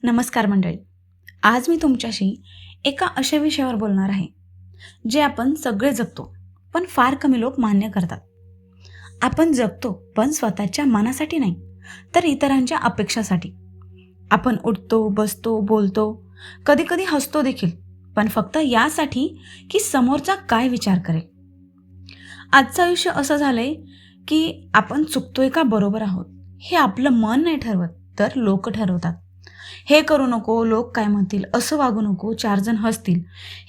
नमस्कार मंडळी. आज मी तुमच्याशी एका अशा विषयावर बोलणार आहे जे आपण सगळे जगतो, पण फार कमी लोक मान्य करतात. आपण जगतो पण स्वतःच्या मनासाठी नाही, तर इतरांच्या अपेक्षासाठी. आपण उठतो, बसतो, बोलतो, कधी कधी हसतो देखील, पण फक्त यासाठी की समोरचा काय विचार करेल. आजचं आयुष्य असं झालंय की आपण चुकतोय का बरोबर आहोत हे आपलं मन नाही ठरवत, तर लोक ठरवतात. हे करू नको, लोक काय म्हणतील, असं वागू नको, 4 जण हसतील,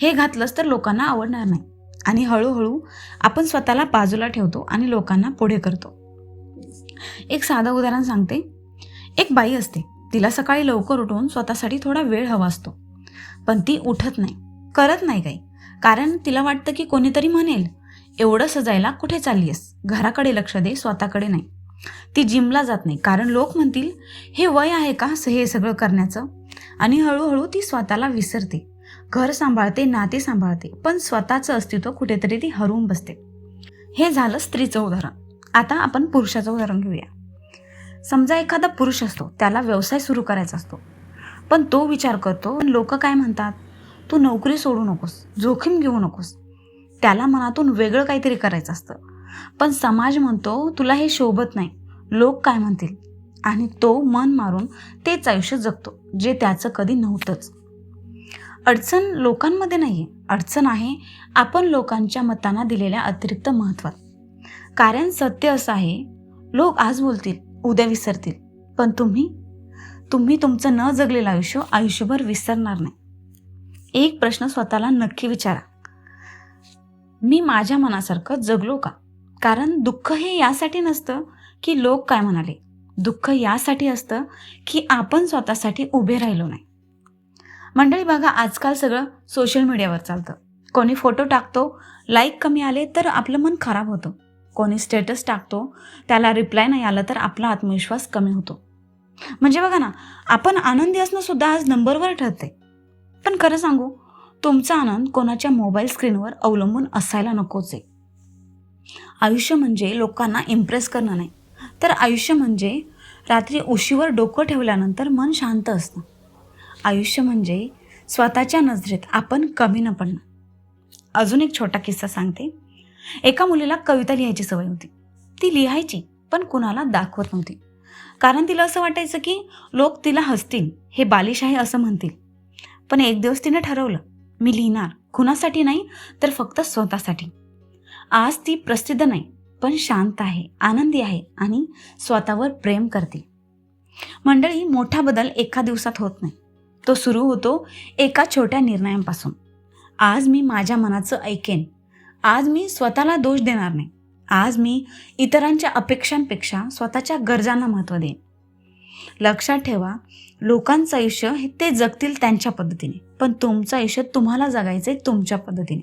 हे घातलंस तर लोकांना आवडणार नाही. आणि हळूहळू आपण स्वतःला बाजूला ठेवतो आणि लोकांना पुढे करतो. एक साधं उदाहरण सांगते. एक बाई असते, तिला सकाळी लवकर उठून स्वतःसाठी थोडा वेळ हवा असतो, पण ती उठत नाही, करत नाही काही. कारण तिला वाटतं की कोणीतरी म्हणेल, एवढं सजायला कुठे चाललीयस, घराकडे लक्ष दे, स्वतःकडे नाही. ती जिमला जात नाही, कारण लोक म्हणतील हे वय आहे का हे सगळं करण्याचं. आणि हळूहळू ती स्वतःला विसरते, घर सांभाळते, नाते सांभाळते, पण स्वतःचं अस्तित्व कुठेतरी ती हरवून बसते. हे झालं स्त्रीचं उदाहरण. आता आपण पुरुषाचं उदाहरण घेऊया. समजा एखादा पुरुष असतो, त्याला व्यवसाय सुरू करायचा असतो, पण तो विचार करतो लोक काय म्हणतात, तू नोकरी सोडू नकोस, जोखीम घेऊ नकोस. त्याला मनातून वेगळं काहीतरी करायचं असतं, पण समाज म्हणतो तुला हे शोभत नाही, लोक काय म्हणतील. आणि तो मन मारून तेच आयुष्य जगतो जे त्याचं कधी नव्हतंच. अडचण लोकांमध्ये नाहीये, अडचण आहे आपण लोकांच्या मतांना दिलेल्या अतिरिक्त महत्वात. कारण सत्य असं आहे, लोक आज बोलतील, उद्या विसरतील, पण तुम्ही तुमचं न जगलेलं आयुष्य आयुष्यभर विसरणार नाही. एक प्रश्न स्वतःला नक्की विचारा, मी माझ्या मनासारखं जगलो का? कारण दुःख हे यासाठी नसतं की लोक काय म्हणाले, दुःख यासाठी असतं की आपण स्वतःसाठी उभे राहिलो नाही. मंडळी बघा, आजकाल सगळं सोशल मीडियावर चालतं. कोणी फोटो टाकतो, लाईक कमी आले तर आपलं मन खराब होतं. कोणी स्टेटस टाकतो, त्याला रिप्लाय नाही आलं तर आपला आत्मविश्वास कमी होतो. म्हणजे बघा ना, आपण आनंदी असणं सुद्धा आज नंबरवर ठरते. पण खरं सांगू, तुमचा आनंद कोणाच्या मोबाईल स्क्रीनवर अवलंबून असायला नकोच आहे. आयुष्य म्हणजे लोकांना इम्प्रेस करणं नाही, तर आयुष्य म्हणजे रात्री उशीवर डोकं ठेवल्यानंतर मन शांत असणं. आयुष्य म्हणजे स्वतःच्या नजरेत आपण कमी न पडणं. अजून एक छोटा किस्सा सांगते. एका मुलीला कविता लिहायची सवय होती. ती लिहायची, पण कुणाला दाखवत नव्हती, कारण तिला असं वाटायचं की लोक तिला हसतील, हे बालिश आहे असं म्हणतील. पण एक दिवस तिने ठरवलं, मी लिहिणार, कुणासाठी नाही तर फक्त स्वतःसाठी. आज ती प्रसिद्ध नाही, पण शांत आहे, आनंदी आहे आणि स्वतःवर प्रेम करते. मंडळी, मोठा बदल एका दिवसात होत नाही, तो सुरू होतो एका छोट्या निर्णयापासून. आज मी माझ्या मनाचं ऐकेन, आज मी स्वतःला दोष देणार नाही, आज मी इतरांच्या अपेक्षांपेक्षा स्वतःच्या गरजांना महत्त्व देईन. लक्षात ठेवा, लोकांचं आयुष्य हे ते जगतील त्यांच्या पद्धतीने, पण तुमचं आयुष्य तुम्हाला जगायचंय तुमच्या पद्धतीने.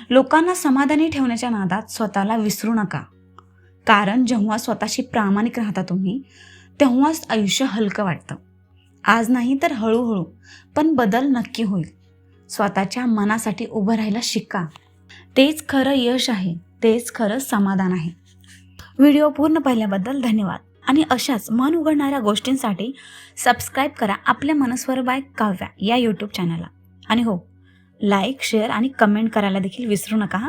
लोकांना समाधानी ठेवण्याच्या नादात स्वतःला विसरू नका, कारण जेव्हा स्वतःशी प्रामाणिक राहता तुम्ही, तेव्हाच आयुष्य हलकं वाटतं. आज नाही तर हळूहळू, पण बदल नक्की होईल. स्वतःच्या मनासाठी उभं राहायला शिका, तेच खरं यश आहे, तेच खरं समाधान आहे. व्हिडिओ पूर्ण पाहिल्याबद्दल धन्यवाद. आणि अशाच मन उघडणाऱ्या गोष्टींसाठी सबस्क्राईब करा आपल्या मनस्वर बाय काव्या या यूट्यूब चॅनलला. आणि हो, लाईक, शेअर आणि कमेंट करायला देखील विसरू नका.